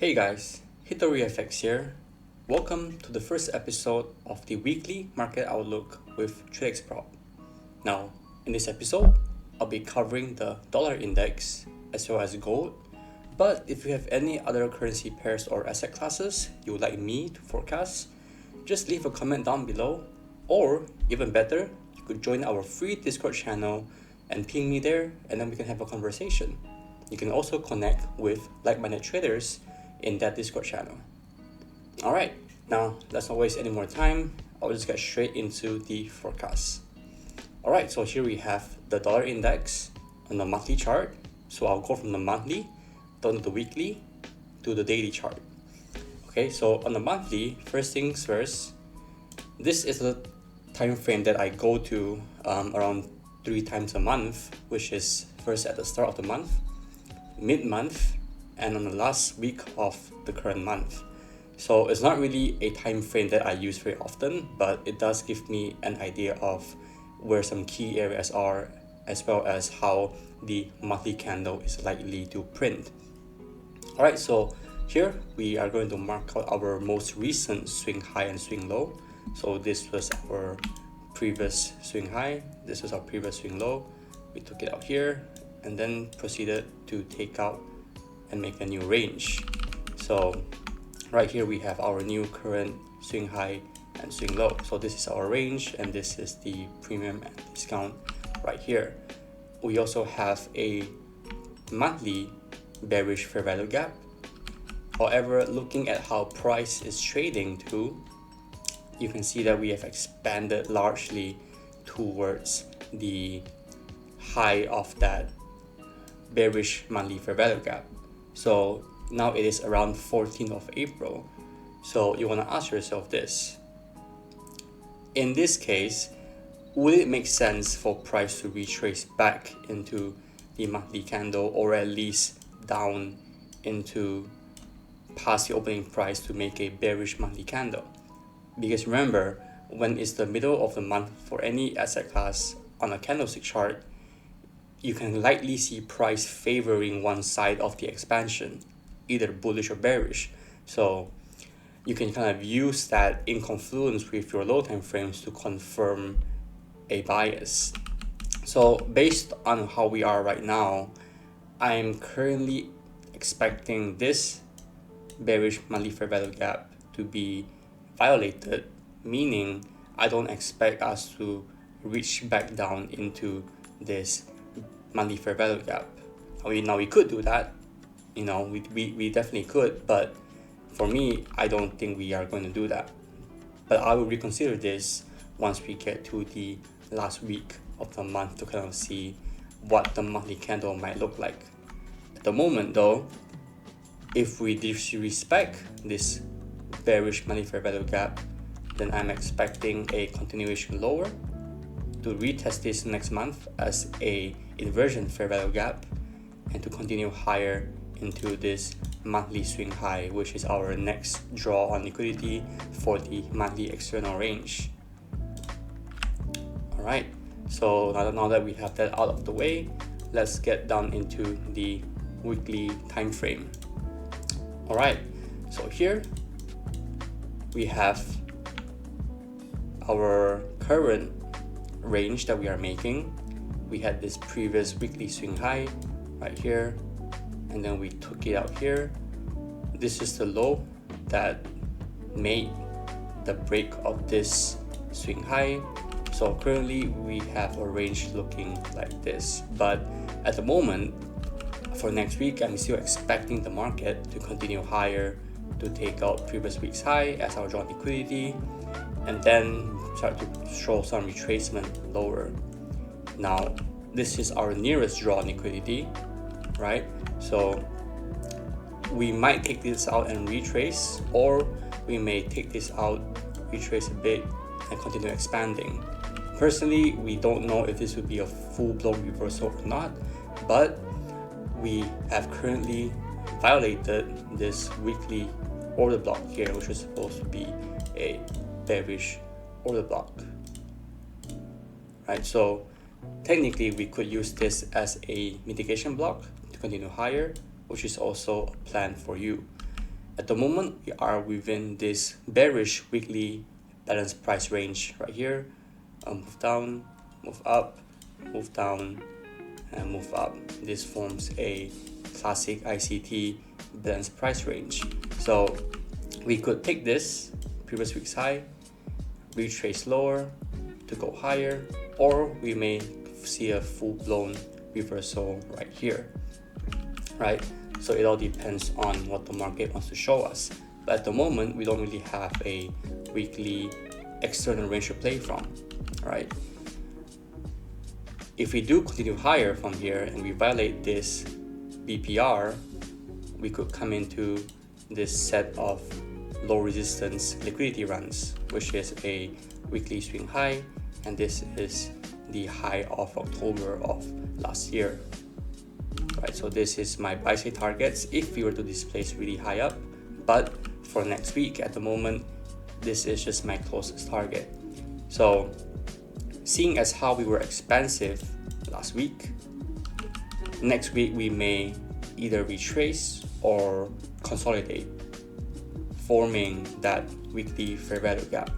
Hey guys, HitoriFX here. Welcome to the first episode of the weekly market outlook with TRADEXPROP. Now, in this episode, I'll be covering the dollar index as well as gold. But if you have any other currency pairs or asset classes you would like me to forecast, just leave a comment down below. Or, even better, you could join our free Discord channel and ping me there, and then we can have a conversation. You can also connect with like-minded traders in that Discord channel. Alright, now let's not waste any more time. I'll just get straight into the forecast. Alright, so here we have the dollar index on the monthly chart. So I'll go from the monthly down to the weekly to the daily chart. Okay, so on the monthly, first things first, this is the time frame that I go to around 3 times a month, which is first at the start of the month, mid-month, and on the last week of the current month. So it's not really a time frame that I use very often, but it does give me an idea of where some key areas are, as well as how the monthly candle is likely to print. Alright, so here we are going to mark out our most recent swing high and swing low. So this was our previous swing high, this was our previous swing low. We took it out here and then proceeded to take out and make a new range. So right here we have our new current swing high and swing low. So this is our range and this is the premium and discount right here. We also have a monthly bearish fair value gap. However, looking at how price is trading too, you can see that we have expanded largely towards the high of that bearish monthly fair value gap. So now it is around 14th of April. So you want to ask yourself this. In this case, would it make sense for price to retrace back into the monthly candle, or at least down into past the opening price to make a bearish monthly candle? Because remember, when it's the middle of the month for any asset class on a candlestick chart, you can likely see price favoring one side of the expansion, either bullish or bearish. So you can kind of use that in confluence with your low time frames to confirm a bias. So based on how we are right now, I'm currently expecting this bearish monthly fair value gap to be violated, meaning I don't expect us to reach back down into this monthly fair value gap. Now we could do that, we definitely could, but for me, I don't think we are going to do that. But I will reconsider this once we get to the last week of the month to kind of see what the monthly candle might look like. At the moment though, if we disrespect this bearish monthly fair value gap, then I'm expecting a continuation lower to retest this next month as a inversion fair value gap, and to continue higher into this monthly swing high, which is our next draw on liquidity for the monthly external range. Alright, so now that we have that out of the way, let's get down into the weekly time frame. Alright, so here we have our current range that we are making. We had this previous weekly swing high right here, and then we took it out here. This is the low that made the break of this swing high. So currently we have a range looking like this, but at the moment for next week, I'm still expecting the market to continue higher to take out previous week's high as our draw liquidity, and then start to show some retracement lower. Now this is our nearest draw liquidity, right? So we might take this out and retrace, or we may take this out, retrace a bit, and continue expanding. Personally, we don't know if this would be a full-blown reversal or not, but we have currently violated this weekly order block here, which is supposed to be a bearish order block, right? So technically we could use this as a mitigation block to continue higher, which is also a plan for you. At the moment, we are within this bearish weekly balanced price range right here. Move down, move up, move down, and move up. This forms a classic ICT balanced price range. So we could take this previous week's high, retrace lower to go higher, or we may see a full-blown reversal right here, right? So it all depends on what the market wants to show us. But at the moment, we don't really have a weekly external range to play from, right? If we do continue higher from here and we violate this BPR, we could come into this set of low resistance liquidity runs, which is a weekly swing high, and this is the high of October of last year. Right, so this is my buy side targets if we were to displace really high up, but for next week at the moment, this is just my closest target. So seeing as how we were expansive last week, next week we may either retrace or consolidate, forming that weekly fair value gap.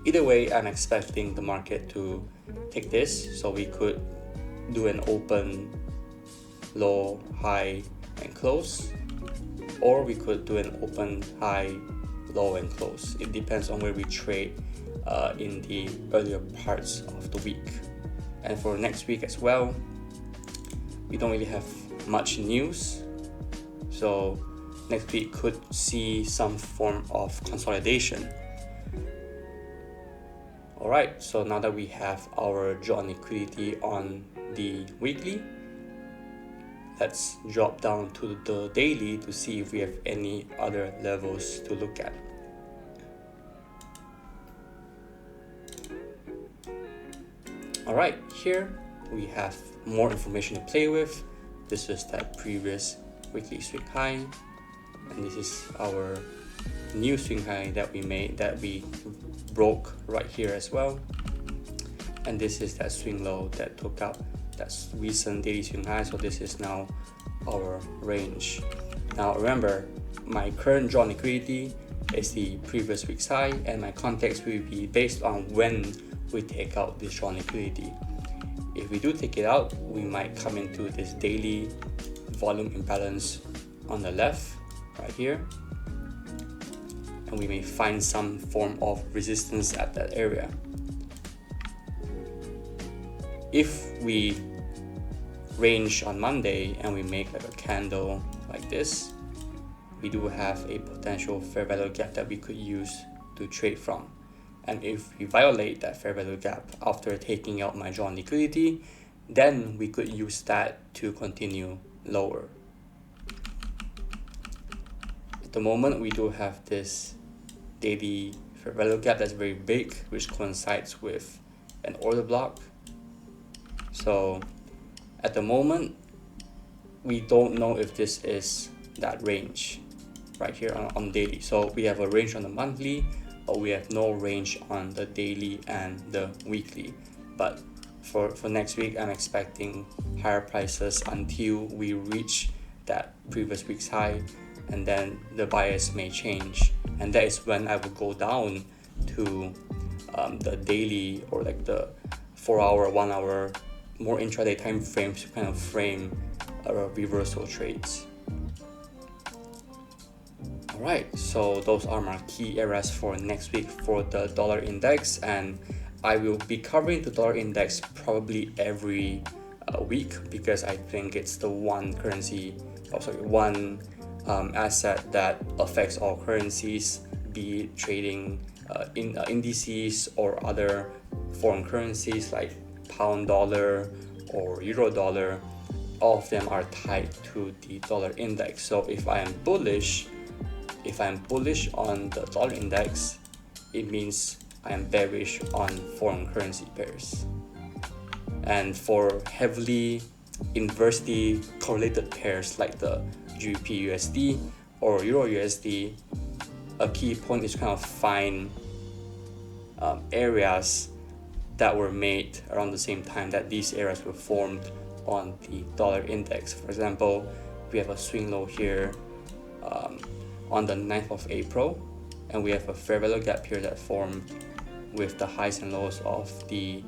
Either way, I'm expecting the market to take this, so we could do an open, low, high, and close, or we could do an open, high, low, and close. It depends on where we trade in the earlier parts of the week. And for next week as well, we don't really have much news, so next week could see some form of consolidation. Alright, so now that we have our drawn liquidity on the weekly, let's drop down to the daily to see if we have any other levels to look at. Alright, here we have more information to play with. This is that previous weekly swing high, and this is our new swing high that we made, that we broke right here as well. And this is that swing low that took out that recent daily swing high, so this is now our range. Now remember, my current drawn liquidity is the previous week's high, and my context will be based on when we take out this drawn liquidity. If we do take it out, we might come into this daily volume imbalance on the left right here, and we may find some form of resistance at that area. If we range on Monday and we make like a candle like this, we do have a potential fair value gap that we could use to trade from. And if we violate that fair value gap after taking out my drawn liquidity, then we could use that to continue lower. At the moment, we do have this daily fair value gap that's very big, which coincides with an order block. So at the moment, we don't know if this is that range right here on daily. So we have a range on the monthly, but we have no range on the daily and the weekly. But for next week, I'm expecting higher prices until we reach that previous week's high, and then the bias may change, and that is when I will go down to the daily or like the 4 hour, 1 hour, more intraday time frames to kind of frame reversal trades. Alright, so those are my key areas for next week for the dollar index, and I will be covering the dollar index probably every week, because I think it's the one asset that affects all currencies, be it trading in indices or other foreign currencies like pound dollar or euro dollar. All of them are tied to the dollar index. So if I am bullish on the dollar index, it means I am bearish on foreign currency pairs. And for heavily inversely correlated pairs like the GBP USD or Euro USD, a key point is kind of find areas that were made around the same time that these areas were formed on the dollar index. For example, we have a swing low here on the 9th of April, and we have a fair value gap here that formed with the highs and lows of the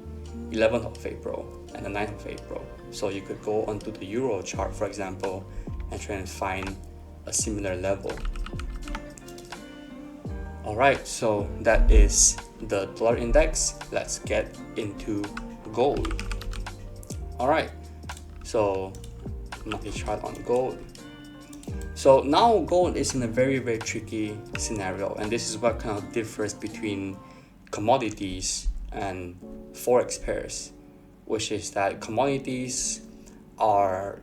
11th of April and the 9th of April. So you could go onto the Euro chart, for example, and try and find a similar level. Alright, so that is the dollar index. Let's get into gold. Alright, so monthly chart on gold. So now gold is in a very tricky scenario, and this is what kind of differs between commodities and forex pairs, which is that commodities are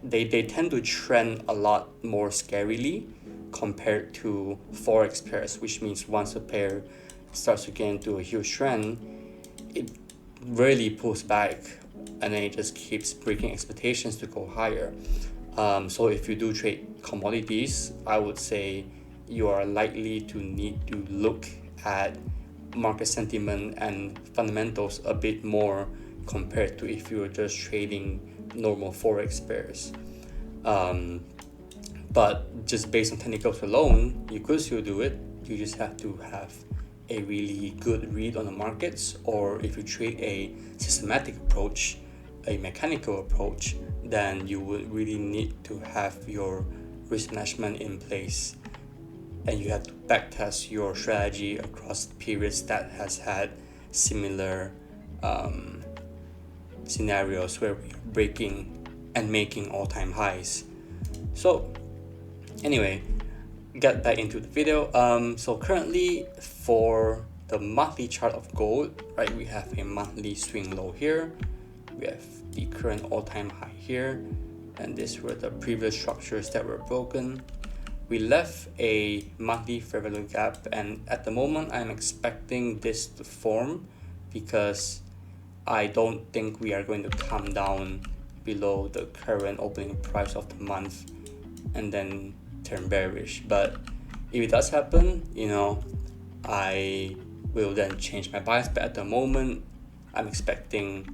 they tend to trend a lot more scarily compared to forex pairs, which means once a pair starts to get into a huge trend, it really pulls back and then it just keeps breaking expectations to go higher. So if you do trade commodities, I would say you are likely to need to look at market sentiment and fundamentals a bit more compared to if you were just trading normal forex pairs. But just based on technicals alone, you could still do it. You just have to have a really good read on the markets, or if you trade a systematic approach, a mechanical approach, then you would really need to have your risk management in place, and you have to backtest your strategy across periods that has had similar scenarios where we are breaking and making all-time highs. So anyway, get back into the video. So currently for the monthly chart of gold, right, we have a monthly swing low here, we have the current all-time high here, and these were the previous structures that were broken. We left a monthly fair value gap, and at the moment I'm expecting this to form because I don't think we are going to come down below the current opening price of the month and then turn bearish. But if it does happen, I will then change my bias. But at the moment, I'm expecting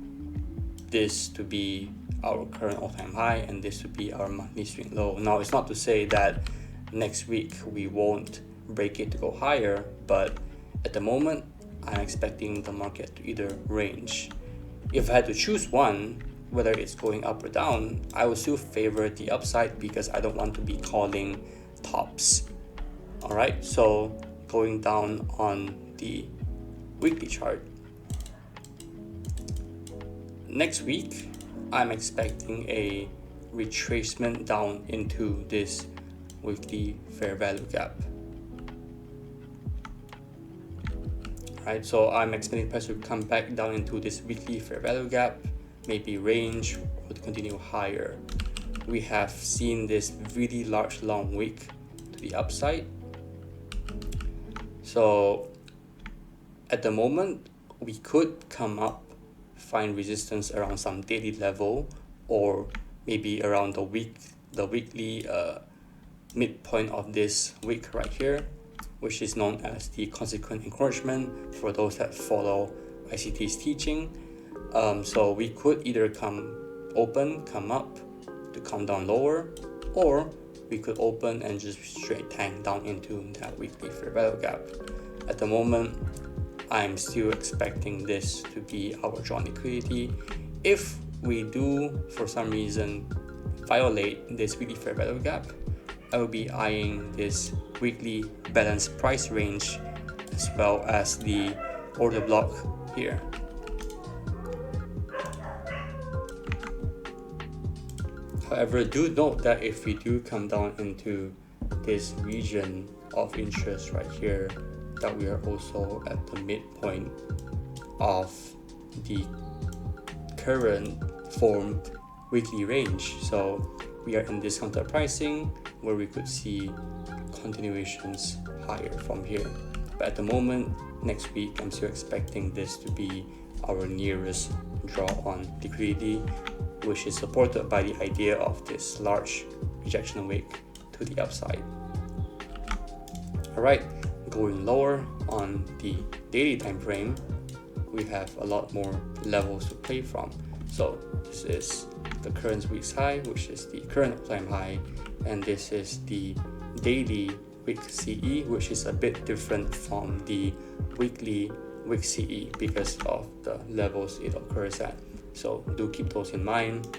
this to be our current all-time high and this to be our monthly swing low. Now, it's not to say that next week we won't break it to go higher, but at the moment, I'm expecting the market to either range. If I had to choose one, whether it's going up or down, I would still favor the upside because I don't want to be calling tops. Alright, so going down on the weekly chart. Next week, I'm expecting a retracement down into this weekly fair value gap. Right, so I'm expecting price to come back down into this weekly fair value gap, maybe range or to continue higher. We have seen this really large long wick to the upside. So at the moment, we could come up, find resistance around some daily level, or maybe around the weekly midpoint of this wick right here, which is known as the consequent encouragement for those that follow ICT's teaching. So we could either come up to come down lower, or we could open and just straight tank down into that weekly fair value gap. At the moment, I'm still expecting this to be our drawn liquidity. If we do, for some reason, violate this weekly fair value gap, I will be eyeing this weekly balanced price range as well as the order block here. However, do note that if we do come down into this region of interest right here, that we are also at the midpoint of the current formed weekly range. So we are in discounted pricing where we could see continuations higher from here. But at the moment, next week, I'm still expecting this to be our nearest draw on liquidity, which is supported by the idea of this large rejection wick to the upside. Alright, going lower on the daily time frame, we have a lot more levels to play from. So this is the current week's high, which is the current all-time high, and this is the daily week CE, which is a bit different from the weekly week CE because of the levels it occurs at. So do keep those in mind.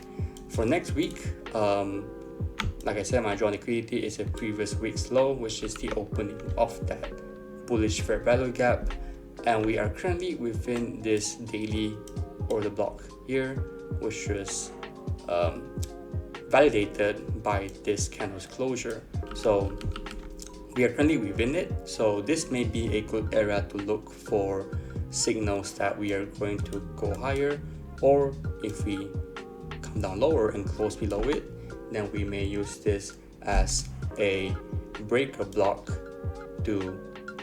For next week, like I said, my drawn liquidity is a previous week's low, which is the opening of that bullish fair value gap, and we are currently within this daily order block here, which was validated by this candle's closure. So we are currently within it, so this may be a good area to look for signals that we are going to go higher, or if we come down lower and close below it, then we may use this as a breaker block to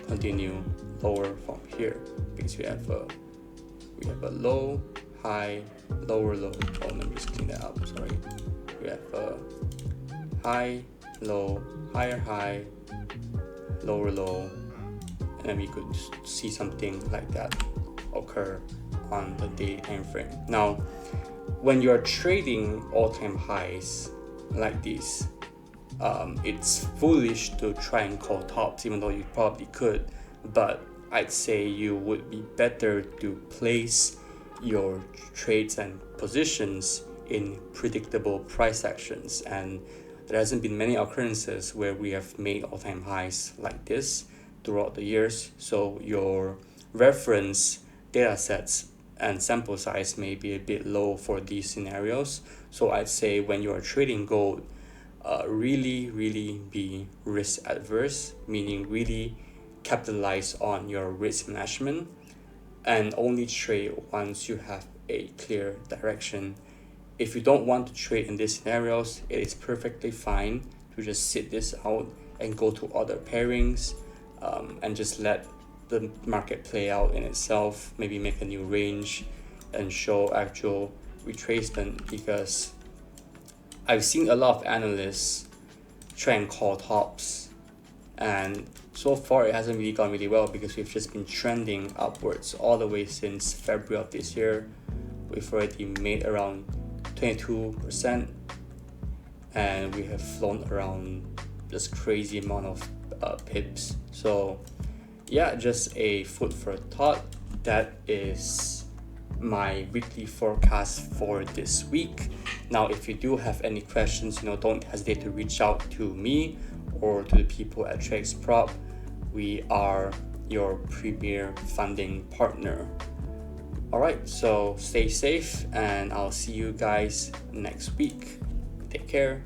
continue lower from here, because we have a low, high, lower, low. Oh, let me just clean that up, sorry. We have a high, low, higher high, lower low, and then we could see something like that occur on the daily time frame. Now, when you're trading all-time highs like this, it's foolish to try and call tops, even though you probably could, but I'd say you would be better to place your trades and positions in predictable price actions, and there hasn't been many occurrences where we have made all-time highs like this throughout the years, so your reference data sets and sample size may be a bit low for these scenarios. So I'd say when you are trading gold, really be risk adverse, meaning really capitalize on your risk management and only trade once you have a clear direction. If you don't want to trade in these scenarios, it is perfectly fine to just sit this out and go to other pairings, and just let the market play out in itself, maybe make a new range and show actual retracement, because I've seen a lot of analysts try and call tops, and so far it hasn't really gone really well because we've just been trending upwards all the way since February of this year. We've already made around 22% and we have flown around just crazy amount of pips. So yeah, just a food for thought. That is my weekly forecast for this week. Now, if you do have any questions, don't hesitate to reach out to me or to the people at TRADEXPROP. We are your premier funding partner. Alright, so stay safe and I'll see you guys next week. Take care.